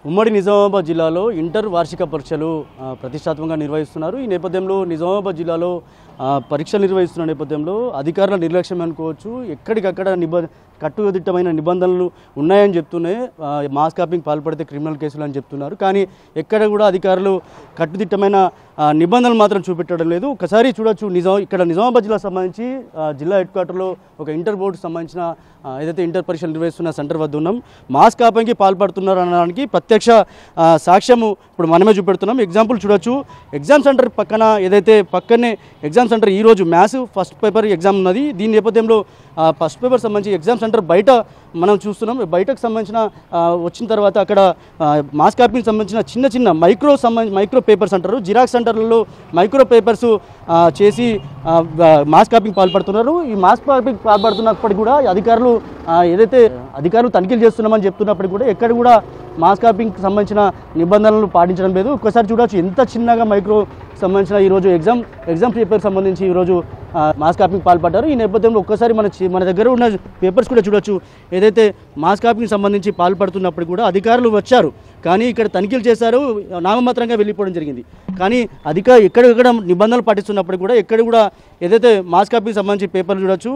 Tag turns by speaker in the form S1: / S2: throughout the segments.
S1: ఉమ్మడి నిజామాబాద్ జిల్లాలో ఇంటర్ వార్షిక పరీక్షలు ప్రతిష్టాత్మకంగా నిర్వహిస్తున్నారు. ఈ నేపథ్యంలో నిజామాబాద్ జిల్లాలో పరీక్షలు నిర్వహిస్తున్న నేపథ్యంలో అధికారుల నిర్లక్ష్యం అనుకోవచ్చు. ఎక్కడికక్కడ కట్టుదిట్టమైన నిబంధనలు ఉన్నాయని చెప్తూనే మాస్ కాపింగ్ పాల్పడితే క్రిమినల్ కేసులు అని చెప్తున్నారు. కానీ ఎక్కడ కూడా అధికారులు కట్టుదిట్టమైన నిబంధనలు మాత్రం చూపెట్టడం లేదు. ఒకసారి చూడొచ్చు, ఇక్కడ నిజామాబాద్ జిల్లాకు సంబంధించి జిల్లా హెడ్ క్వార్టర్లో ఒక ఇంటర్ బోర్డుకు సంబంధించిన ఏదైతే ఇంటర్ పరీక్షలు నిర్వహిస్తున్న సెంటర్ వద్ద ఉన్నాం. మాస్ కాపింగ్కి పాల్పడుతున్నారు అనడానికి ప్రత్యక్ష సాక్ష్యము ఇప్పుడు మనమే చూపెడుతున్నాం. ఎగ్జాంపుల్ చూడొచ్చు, ఎగ్జామ్ సెంటర్ పక్కనే ఎగ్జామ్ సెంటర్ ఈరోజు మ్యాథ్స్ ఫస్ట్ పేపర్ ఎగ్జామ్ ఉన్నది. దీని నేపథ్యంలో ఫస్ట్ పేపర్ సంబంధించి ఎగ్జామ్ సెంటర్ బయట మనం చూస్తున్నాం. బయటకు సంబంధించిన వచ్చిన తర్వాత అక్కడ మాస్ కాపింగ్ సంబంధించిన చిన్న మైక్రో పేపర్స్ అంటారు, జిరాక్స్ సెంటర్లలో మైక్రో పేపర్స్ చేసి మాస్ కాపింగ్ పాల్పడుతున్నారు. ఈ మాస్ కాపింగ్ పాల్పడుతున్నప్పటికీ కూడా అధికారులు తనిఖీలు చేస్తున్నామని చెప్తున్నప్పటికీ కూడా ఎక్కడ కూడా మాస్ కాపింగ్కి సంబంధించిన నిబంధనలు పాటించడం లేదు. ఒక్కసారి చూడవచ్చు ఎంత చిన్నగా మైక్రో సంబంధించిన ఈరోజు ఎగ్జామ్ పేపర్ సంబంధించి ఈరోజు మాస్ కాపింగ్ పాల్పడ్డారు. ఈ నేపథ్యంలో ఒక్కసారి మన దగ్గర ఉన్న పేపర్స్ కూడా చూడొచ్చు. ఏదైతే మాస్ కాపింగ్ సంబంధించి పాల్పడుతున్నప్పుడు కూడా అధికారులు వచ్చారు, కానీ ఇక్కడ తనిఖీలు చేశారు, నామమాత్రంగా వెళ్ళిపోవడం జరిగింది. కానీ ఎక్కడెక్కడ నిబంధనలు పాటిస్తున్నప్పుడు కూడా ఎక్కడ కూడా ఏదైతే మాస్ కాపింగ్ సంబంధించి పేపర్లు చూడొచ్చు,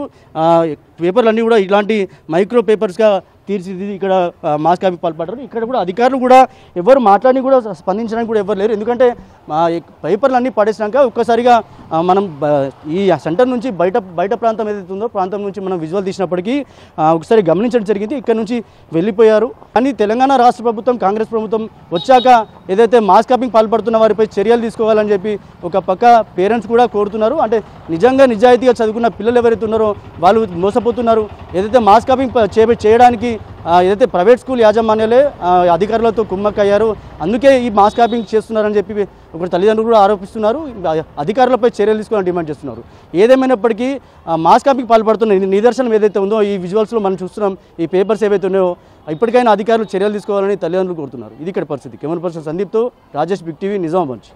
S1: పేపర్లు కూడా ఇలాంటి మైక్రో పేపర్స్గా తీర్చిదిద్ది ఇక్కడ మాస్ కాపింగ్ పాల్పడ్డారు. ఇక్కడ కూడా అధికారులు కూడా ఎవరు మాట్లాడి కూడా స్పందించడానికి కూడా ఎవరు లేరు. ఎందుకంటే పేపర్లు అన్నీ పడేసినాక ఒక్కసారిగా మనం ఈ సెంటర్ నుంచి బయట ప్రాంతం ఏదైతే ఉందో ప్రాంతం నుంచి మనం విజువల్ తీసినప్పటికీ ఒకసారి గమనించడం జరిగింది. ఇక్కడ నుంచి వెళ్ళిపోయారు. కానీ తెలంగాణ రాష్ట్ర ప్రభుత్వం, కాంగ్రెస్ ప్రభుత్వం వచ్చాక ఏదైతే మాస్ కాపింగ్ పాల్పడుతున్న వారిపై చర్యలు తీసుకోవాలని చెప్పి ఒక పక్క పేరెంట్స్ కూడా కోరుతున్నారు. అంటే నిజాయితీగా చదువుకున్న పిల్లలు ఎవరైతే ఉన్నారో వాళ్ళు మోసపోతున్నారు. ఏదైతే మాస్ కాపింగ్ చేయడానికి ఏదైతే ప్రైవేట్ స్కూల్ యాజమాన్యాలే అధికారులతో కుమ్మక్కయ్యారు, అందుకే ఈ మాస్ కాపింగ్ చేస్తున్నారని చెప్పి ఒక తల్లిదండ్రులు కూడా ఆరోపిస్తున్నారు. అధికారులపై చర్యలు తీసుకోవాలని డిమాండ్ చేస్తున్నారు. ఏదేమైనప్పటికీ మాస్ కాపింగ్ పాల్పడుతున్న నిదర్శనం ఏదైతే ఉందో ఈ విజువల్స్లో మనం చూస్తున్నాం. ఈ పేపర్స్ ఏవైతే ఉన్నాయో ఇప్పటికైనా అధికారులు చర్యలు తీసుకోవాలని తల్లిదండ్రులు కోరుతున్నారు. ఇది ఇక్కడ పరిస్థితి. కెమెరా పర్సన్ సందీప్తో రాజేష్, బిగ్ టీవీ, నిజామాబాద్.